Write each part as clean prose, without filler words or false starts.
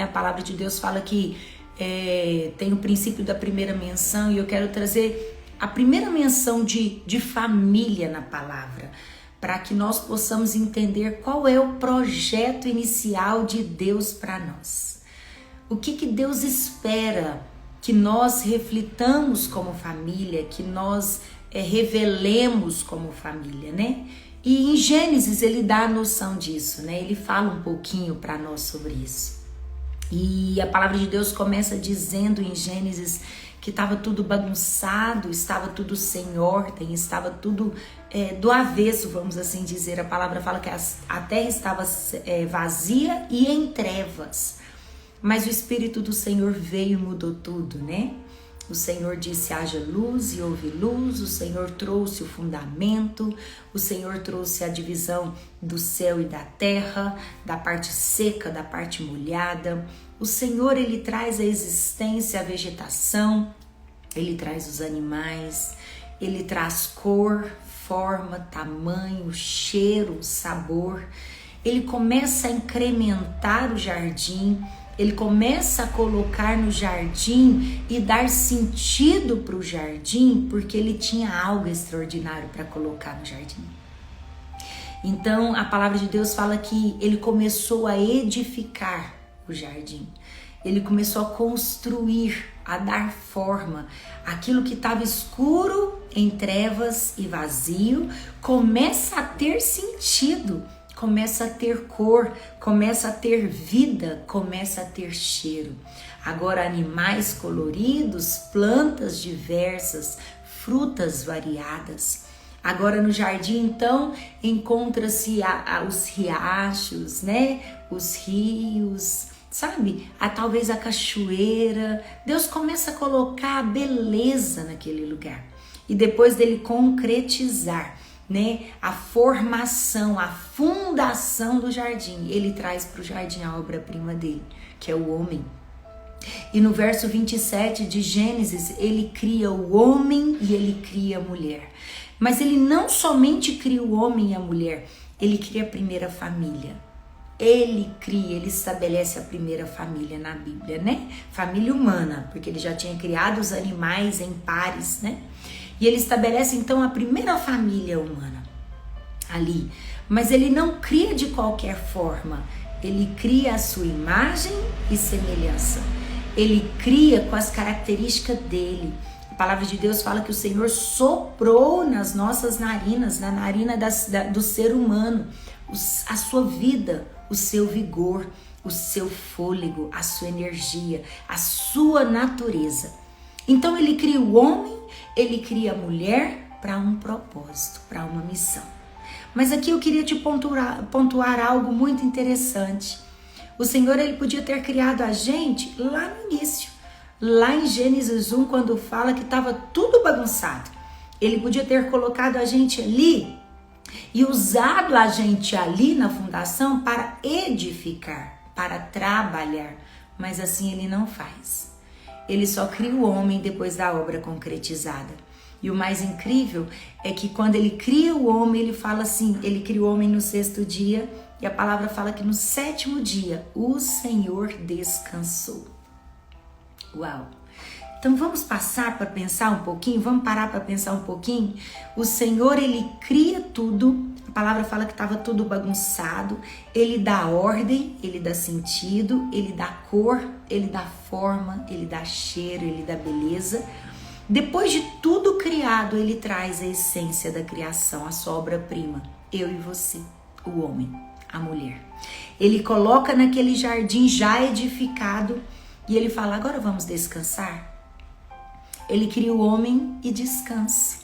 A palavra de Deus fala que tem o princípio da primeira menção, e eu quero trazer a primeira menção de família na palavra, para que nós possamos entender qual é o projeto inicial de Deus para nós. O que Deus espera que nós reflitamos como família, que nós revelemos como família, né? E em Gênesis ele dá a noção disso, né? Ele fala um pouquinho para nós sobre isso. E a palavra de Deus começa dizendo em Gênesis que estava tudo bagunçado, estava tudo sem ordem, estava tudo do avesso, vamos assim dizer. A palavra fala que a terra estava vazia e em trevas. Mas o Espírito do Senhor veio e mudou tudo, né? O Senhor disse: haja luz e houve luz. O Senhor trouxe o fundamento. O Senhor trouxe a divisão do céu e da terra, da parte seca, da parte molhada. O Senhor, ele traz a existência, a vegetação. Ele traz os animais. Ele traz cor, forma, tamanho, cheiro, sabor. Ele começa a incrementar o jardim. Ele começa a colocar no jardim e dar sentido para o jardim, porque ele tinha algo extraordinário para colocar no jardim. Então, a palavra de Deus fala que ele começou a edificar o jardim. Ele começou a construir, a dar forma. Aquilo que estava escuro, em trevas e vazio, começa a ter sentido. Começa a ter cor, começa a ter vida, começa a ter cheiro. Agora animais coloridos, plantas diversas, frutas variadas. Agora no jardim então encontra-se os riachos, né? Os rios, sabe? Talvez a cachoeira. Deus começa a colocar a beleza naquele lugar. E depois dele concretizar, né, a formação, a fundação do jardim, ele traz para o jardim a obra-prima dele, que é o homem. E no verso 27 de Gênesis, ele cria o homem e ele cria a mulher. Mas ele não somente cria o homem e a mulher, ele cria a primeira família. Ele estabelece a primeira família na Bíblia, né? Família humana, porque ele já tinha criado os animais em pares, né? E ele estabelece então a primeira família humana ali. Mas ele não cria de qualquer forma. Ele cria a sua imagem e semelhança. Ele cria com as características dele. A palavra de Deus fala que o Senhor soprou nas nossas narinas, na narina do ser humano, a sua vida, o seu vigor, o seu fôlego, a sua energia, a sua natureza. Então ele cria o homem, ele cria a mulher para um propósito, para uma missão. Mas aqui eu queria te pontuar algo muito interessante. O Senhor, ele podia ter criado a gente lá no início, lá em Gênesis 1, quando fala que estava tudo bagunçado. Ele podia ter colocado a gente ali e usado a gente ali na fundação para edificar, para trabalhar, mas assim ele não faz. Ele só cria o homem depois da obra concretizada. E o mais incrível é que quando ele cria o homem, ele fala assim, ele cria o homem no 6º dia, e a palavra fala que no 7º dia o Senhor descansou. Uau! Então vamos passar para pensar um pouquinho, vamos parar para pensar um pouquinho. O Senhor, ele cria tudo, a palavra fala que estava tudo bagunçado, ele dá ordem, ele dá sentido, ele dá cor, ele dá forma, ele dá cheiro, ele dá beleza. Depois de tudo criado, ele traz a essência da criação, a sua obra-prima, eu e você, o homem, a mulher. Ele coloca naquele jardim já edificado e ele fala, agora vamos descansar? Ele cria o homem e descansa.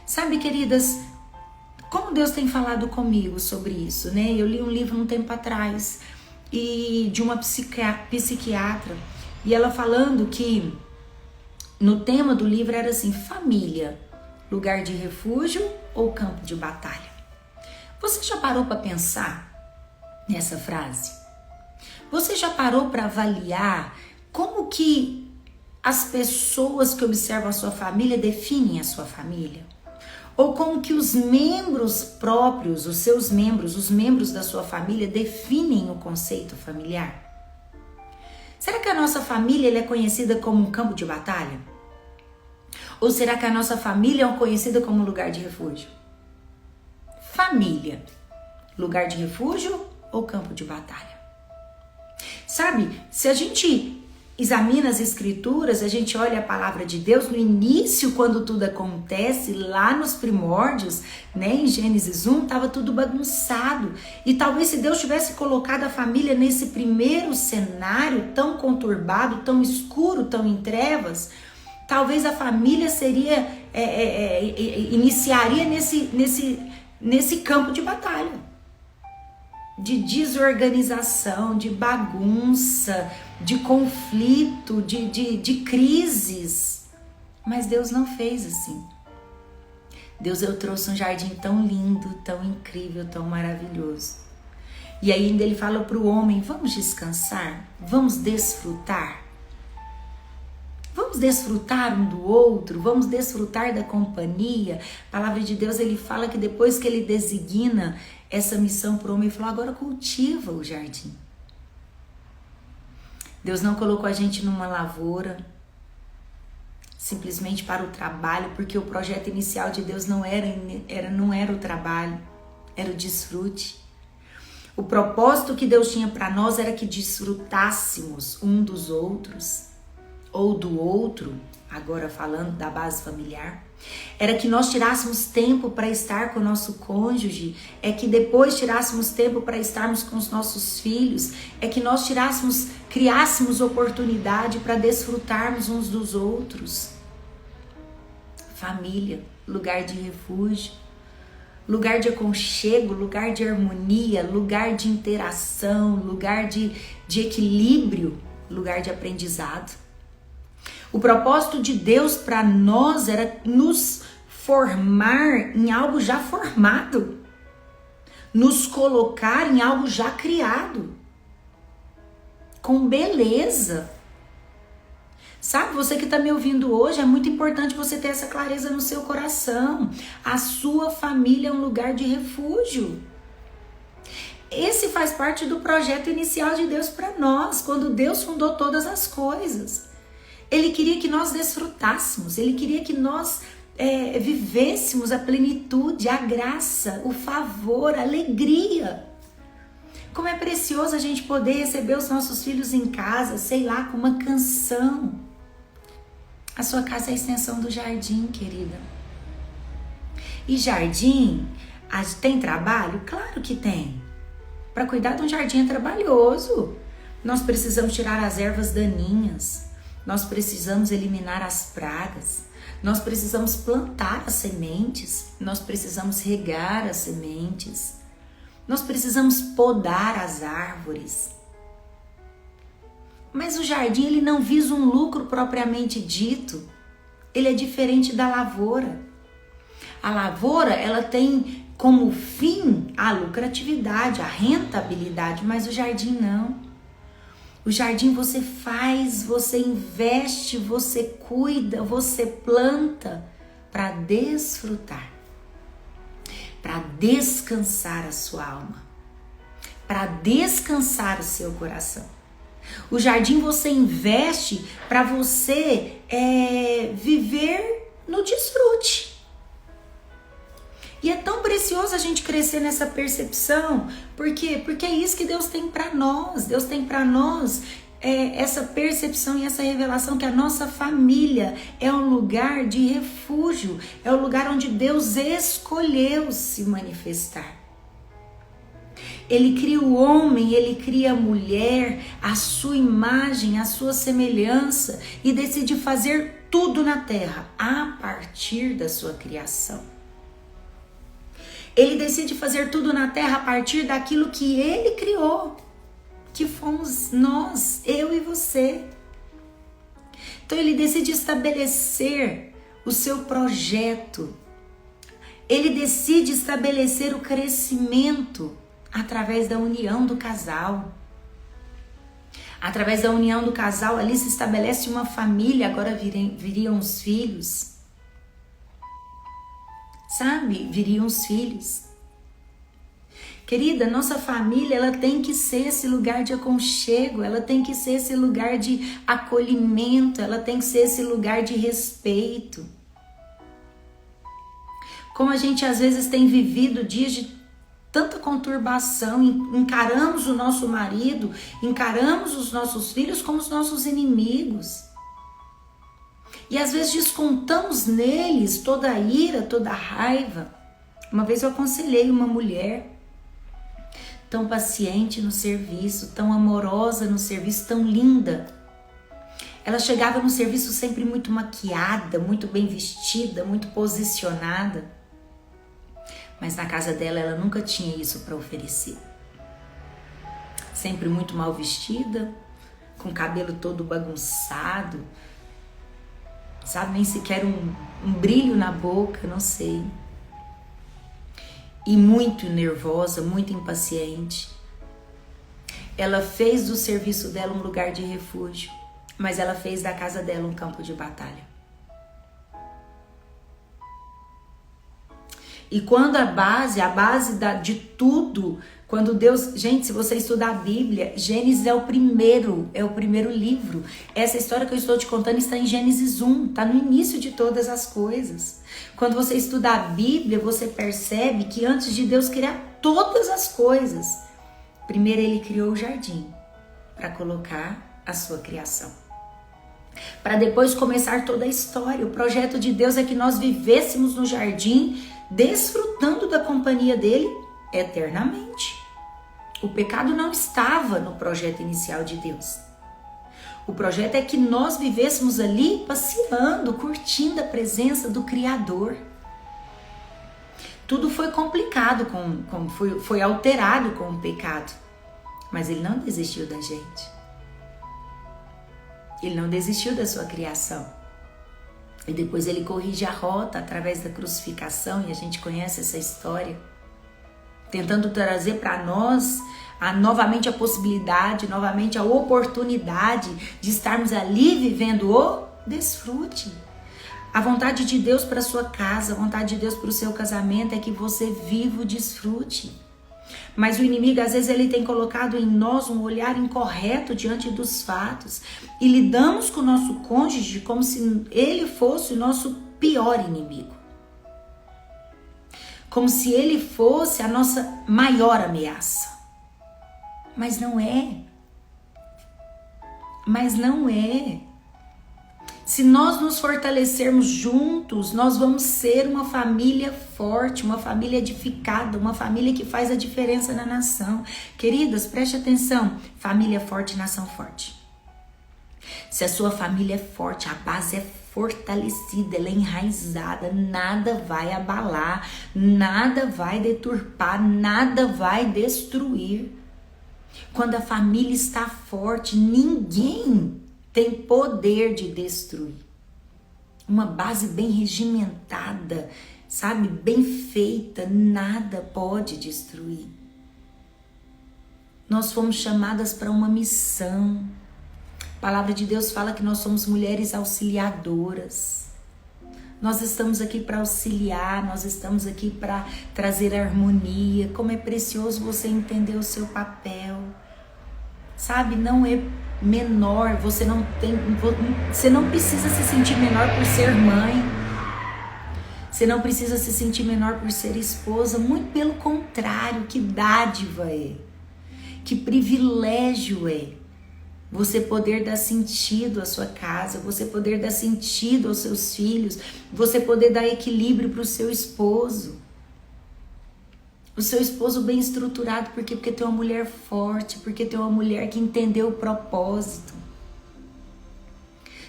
Sabe, queridas, como Deus tem falado comigo sobre isso, né? Eu li um livro um tempo atrás e de uma psiquiatra, e ela falando que no tema do livro era assim, família, lugar de refúgio ou campo de batalha? Você já parou para pensar nessa frase? Você já parou para avaliar como que as pessoas que observam a sua família definem a sua família? Ou como que os membros próprios, os seus membros, os membros da sua família definem o conceito familiar? nossa família ela é conhecida como um campo de batalha? Ou será que a nossa família é conhecida como um lugar de refúgio? Família, lugar de refúgio ou campo de batalha? Sabe, se a gente examina as escrituras, a gente olha a palavra de Deus, no início, quando tudo acontece, lá nos primórdios, né, em Gênesis 1, estava tudo bagunçado. E talvez se Deus tivesse colocado a família nesse primeiro cenário tão conturbado, tão escuro, tão em trevas, talvez a família iniciaria nesse campo de batalha, de desorganização, de bagunça, de conflito, de crises. Mas Deus não fez assim. Deus trouxe um jardim tão lindo, tão incrível, tão maravilhoso. E aí ainda ele fala para o homem, vamos descansar, vamos desfrutar. Vamos desfrutar um do outro, vamos desfrutar da companhia. A palavra de Deus, ele fala que depois que ele designa essa missão para o homem, ele falou, agora cultiva o jardim. Deus não colocou a gente numa lavoura simplesmente para o trabalho, porque o projeto inicial de Deus não era o trabalho, era o desfrute. O propósito que Deus tinha para nós era que desfrutássemos um dos outros, ou do outro, agora falando da base familiar, era que nós tirássemos tempo para estar com o nosso cônjuge, é que depois tirássemos tempo para estarmos com os nossos filhos, é que nós criássemos oportunidade para desfrutarmos uns dos outros. Família, lugar de refúgio, lugar de aconchego, lugar de harmonia, lugar de interação, lugar de equilíbrio, lugar de aprendizado. O propósito de Deus para nós era nos formar em algo já formado, nos colocar em algo já criado, com beleza. Sabe, você que está me ouvindo hoje, é muito importante você ter essa clareza no seu coração. A sua família é um lugar de refúgio. Esse faz parte do projeto inicial de Deus para nós, quando Deus fundou todas as coisas. Ele queria que nós desfrutássemos, ele queria que nós vivêssemos a plenitude, a graça, o favor, a alegria. Como é precioso a gente poder receber os nossos filhos em casa, sei lá, com uma canção. A sua casa é a extensão do jardim, querida. E jardim, tem trabalho? Claro que tem. Para cuidar de um jardim é trabalhoso. Nós precisamos tirar as ervas daninhas. Nós precisamos eliminar as pragas, nós precisamos plantar as sementes, nós precisamos regar as sementes, nós precisamos podar as árvores. Mas o jardim ele não visa um lucro propriamente dito, ele é diferente da lavoura. A lavoura ela tem como fim a lucratividade, a rentabilidade, mas o jardim não. O jardim você faz, você investe, você cuida, você planta para desfrutar, para descansar a sua alma, para descansar o seu coração. O jardim você investe para você viver no desfrute. E é tão precioso a gente crescer nessa percepção. Por quê? Porque é isso que Deus tem para nós. Deus tem para nós essa percepção e essa revelação que a nossa família é um lugar de refúgio. É o lugar onde Deus escolheu se manifestar. Ele cria o homem, ele cria a mulher, a sua imagem, a sua semelhança e decide fazer tudo na terra a partir da sua criação. Ele decide fazer tudo na terra a partir daquilo que ele criou, que fomos nós, eu e você. Então ele decide estabelecer o seu projeto. Ele decide estabelecer o crescimento através da união do casal. Através da união do casal, ali se estabelece uma família, agora viriam os filhos. Sabe? Viriam os filhos. Querida, nossa família, ela tem que ser esse lugar de aconchego, ela tem que ser esse lugar de acolhimento, ela tem que ser esse lugar de respeito. Como a gente às vezes tem vivido dias de tanta conturbação, encaramos o nosso marido, encaramos os nossos filhos como os nossos inimigos. E às vezes descontamos neles toda a ira, toda a raiva. Uma vez eu aconselhei uma mulher tão paciente no serviço, tão amorosa no serviço, tão linda. Ela chegava no serviço sempre muito maquiada, muito bem vestida, muito posicionada. Mas na casa dela ela nunca tinha isso para oferecer. Sempre muito mal vestida, com o cabelo todo bagunçado, sabe, nem sequer um brilho na boca, não sei. E muito nervosa, muito impaciente. Ela fez do serviço dela um lugar de refúgio, mas ela fez da casa dela um campo de batalha. E quando a base de tudo, quando Deus... Gente, se você estudar a Bíblia, Gênesis é o primeiro livro. Essa história que eu estou te contando está em Gênesis 1, está no início de todas as coisas. Quando você estuda a Bíblia, você percebe que antes de Deus criar todas as coisas, primeiro ele criou o jardim para colocar a sua criação. Para depois começar toda a história. O projeto de Deus é que nós vivêssemos no jardim, desfrutando da companhia dele eternamente. O pecado não estava no projeto inicial de Deus. O projeto é que nós vivêssemos ali passeando, curtindo a presença do Criador. Tudo foi complicado, foi alterado com o pecado. Mas ele não desistiu da gente. Ele não desistiu da sua criação. E depois ele corrige a rota através da crucificação, e a gente conhece essa história. Tentando trazer para nós novamente a possibilidade, novamente a oportunidade de estarmos ali vivendo o desfrute. A vontade de Deus para sua casa, a vontade de Deus para o seu casamento é que você viva o desfrute. Mas o inimigo, às vezes, ele tem colocado em nós um olhar incorreto diante dos fatos e lidamos com o nosso cônjuge como se ele fosse o nosso pior inimigo. Como se ele fosse a nossa maior ameaça. Mas não é. Mas não é. Se nós nos fortalecermos juntos, nós vamos ser uma família forte, uma família edificada, uma família que faz a diferença na nação. Queridas, preste atenção. Família forte, nação forte. Se a sua família é forte, a base é fortalecida, ela é enraizada, nada vai abalar, nada vai deturpar, nada vai destruir. Quando a família está forte, ninguém tem poder de destruir. Uma base bem regimentada, sabe, bem feita, nada pode destruir. Nós fomos chamadas para uma missão. A palavra de Deus fala que nós somos mulheres auxiliadoras. Nós estamos aqui para auxiliar, nós estamos aqui para trazer harmonia. Como é precioso você entender o seu papel. Sabe, não é menor, você não precisa se sentir menor por ser mãe. Você não precisa se sentir menor por ser esposa, muito pelo contrário, que dádiva é. Que privilégio é você poder dar sentido à sua casa, você poder dar sentido aos seus filhos, você poder dar equilíbrio para o seu esposo. O seu esposo bem estruturado, porque tem uma mulher forte, porque tem uma mulher que entendeu o propósito.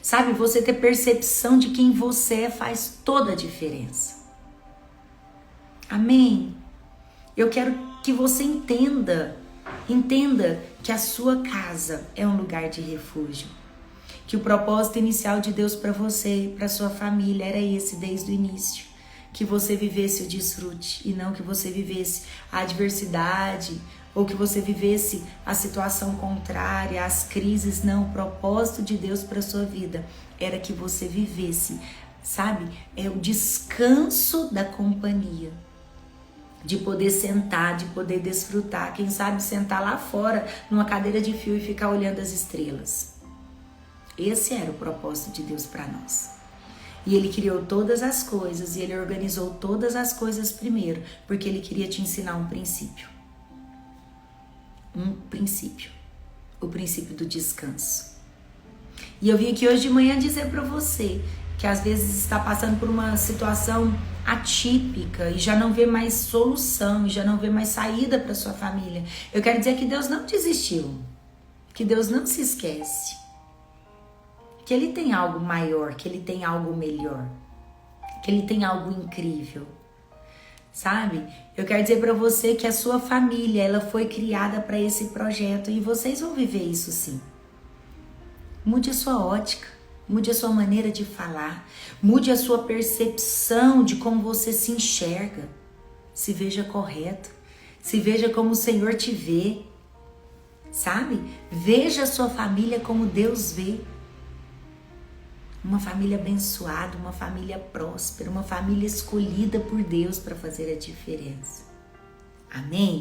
Sabe, você ter percepção de quem você é faz toda a diferença. Amém? Eu quero que você entenda que a sua casa é um lugar de refúgio. Que o propósito inicial de Deus para você, para sua família, era esse desde o início. Que você vivesse o desfrute e não que você vivesse a adversidade ou que você vivesse a situação contrária, as crises. Não, o propósito de Deus para sua vida era que você vivesse, sabe, o descanso da companhia de poder sentar, de poder desfrutar, quem sabe sentar lá fora numa cadeira de fio e ficar olhando as estrelas. Esse era o propósito de Deus para nós. E Ele criou todas as coisas e Ele organizou todas as coisas primeiro, porque Ele queria te ensinar um princípio. Um princípio. O princípio do descanso. E eu vim aqui hoje de manhã dizer para você que às vezes está passando por uma situação atípica e já não vê mais solução, e já não vê mais saída para sua família. Eu quero dizer que Deus não desistiu, que Deus não se esquece, que Ele tem algo maior, que Ele tem algo melhor, que Ele tem algo incrível, sabe? Eu quero dizer para você que a sua família, ela foi criada para esse projeto e vocês vão viver isso sim. Mude a sua ótica. Mude a sua maneira de falar, mude a sua percepção de como você se enxerga. Se veja correto, se veja como o Senhor te vê, sabe? Veja a sua família como Deus vê. Uma família abençoada, uma família próspera, uma família escolhida por Deus para fazer a diferença. Amém?